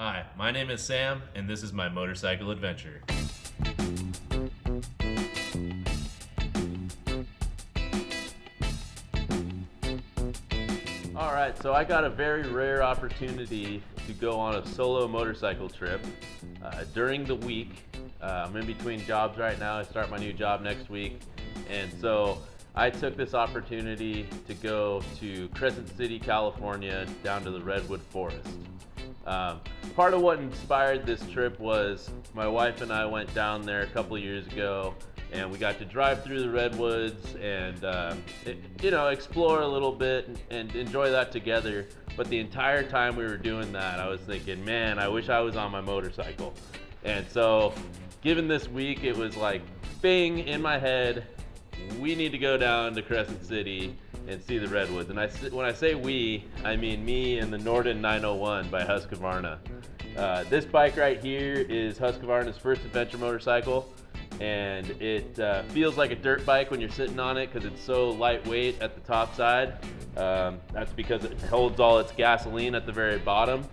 Hi, my name is Sam, and this is my motorcycle adventure. All right, so I got a very rare opportunity to go on a solo motorcycle trip during the week. I'm in between jobs right now. I start my new job next week, and so I took this opportunity to go to Crescent City, California, down to the redwood forest. Part of what inspired this trip was my wife and I went down there a couple of years ago, and we got to drive through the redwoods and explore a little bit and enjoy that together. But the entire time we were doing that, I was thinking, man, I wish I was on my motorcycle. And so given this week, it was like bing in my head, we need to go down to Crescent City and see the redwoods. And when I say we, I mean me and the Norden 901 by Husqvarna. This bike right here is Husqvarna's first adventure motorcycle, and it feels like a dirt bike when you're sitting on it because it's so lightweight at the top side. That's because it holds all its gasoline at the very bottom,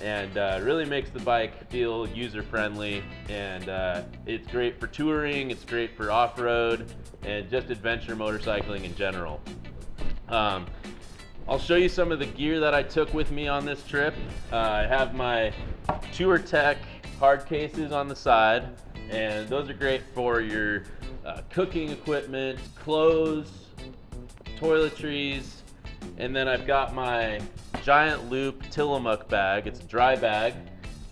and really makes the bike feel user-friendly. And it's great for touring, it's great for off-road, and just adventure motorcycling in general. I'll show you some of the gear that I took with me on this trip. I have my Tour Tech hard cases on the side, and those are great for your cooking equipment, clothes, toiletries. And then I've got my giant loop Tillamook bag. It's a dry bag,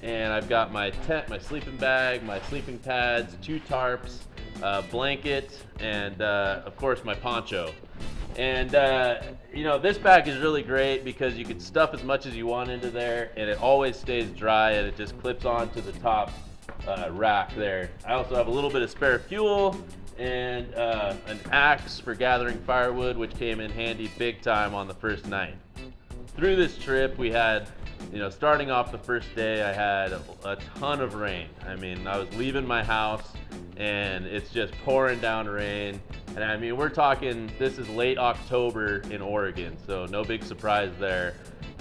and I've got my tent, my sleeping bag, my sleeping pads, 2 tarps, blanket, and of course my poncho. And this bag is really great because you can stuff as much as you want into there, and it always stays dry, and it just clips onto the top rack there. I also have a little bit of spare fuel and an axe for gathering firewood, which came in handy big time on the first night. Through this trip, we had, starting off the first day, I had a ton of rain. I mean, I was leaving my house and it's just pouring down rain. And I mean, we're talking, this is late October in Oregon, so no big surprise there.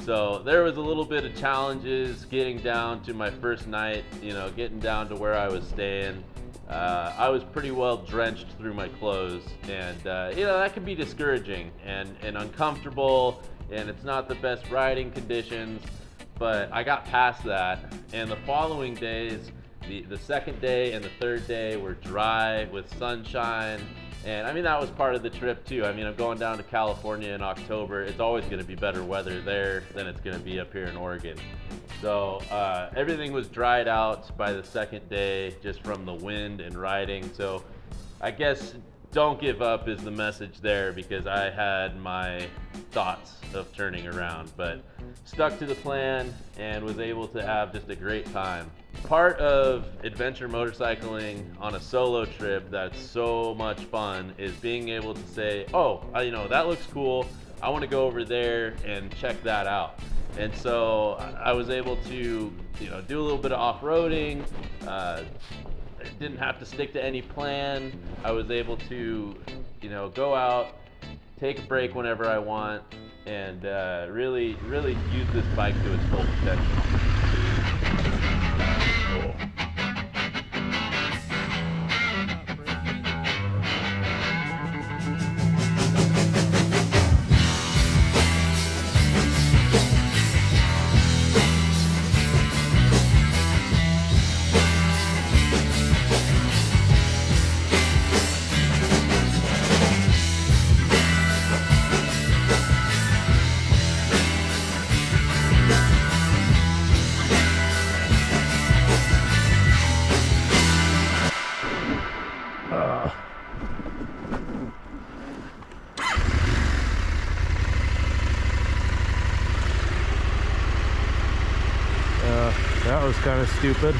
So there was a little bit of challenges getting down to my first night, getting down to where I was staying. I was pretty well drenched through my clothes, and that can be discouraging and uncomfortable, and it's not the best riding conditions, but I got past that. And the following days, the second day and the third day were dry with sunshine. And I mean, that was part of the trip too. I mean, I'm going down to California in October. It's always going to be better weather there than it's going to be up here in Oregon. So everything was dried out by the second day just from the wind and riding. So I guess don't give up is the message there, because I had my thoughts of turning around, but stuck to the plan and was able to have just a great time. Part of adventure motorcycling on a solo trip that's so much fun is being able to say, oh, that looks cool. I want to go over there and check that out. And so I was able to, do a little bit of off-roading. Didn't have to stick to any plan. I was able to, go out, take a break whenever I want, and really use this bike to its full potential. That was kind of stupid.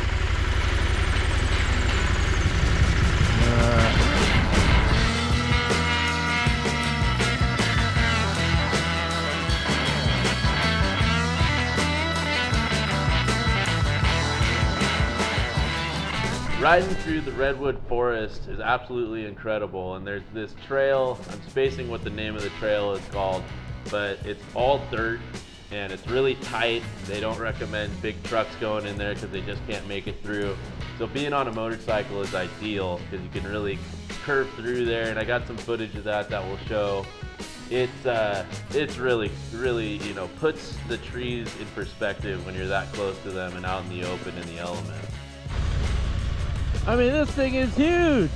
Riding through the redwood forest is absolutely incredible, and there's this trail, I'm spacing what the name of the trail is called, but it's all dirt, and it's really tight. They don't recommend big trucks going in there because they just can't make it through. So being on a motorcycle is ideal because you can really curve through there, and I got some footage of that will show. It's really, you know, puts the trees in perspective when you're that close to them and out in the open in the elements. I mean, this thing is huge.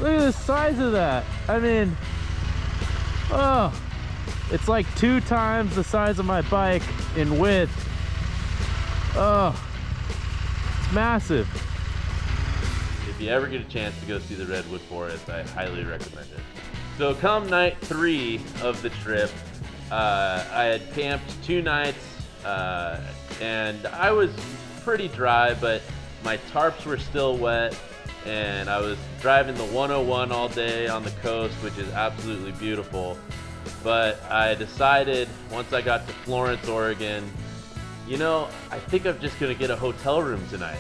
Look at the size of that. I mean, oh, it's like 2 times the size of my bike in width. Oh, it's massive. If you ever get a chance to go see the Redwood Forest, I highly recommend it. So come night 3 of the trip, I had camped 2 nights, and I was pretty dry, but my tarps were still wet, and I was driving the 101 all day on the coast, which is absolutely beautiful. But I decided once I got to Florence, Oregon, you know, I think I'm just gonna get a hotel room tonight.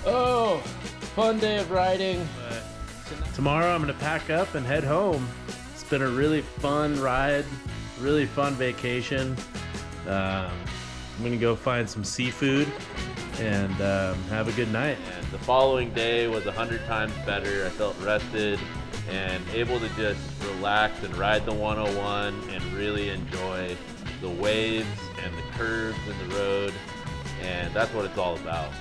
Oh, fun day of riding. Tomorrow I'm gonna pack up and head home. It's been a really fun ride, really fun vacation. I'm gonna go find some seafood and have a good night. And the following day was 100 times better. I felt rested and able to just relax and ride the 101 and really enjoy the waves and the curves in the road, and that's what it's all about.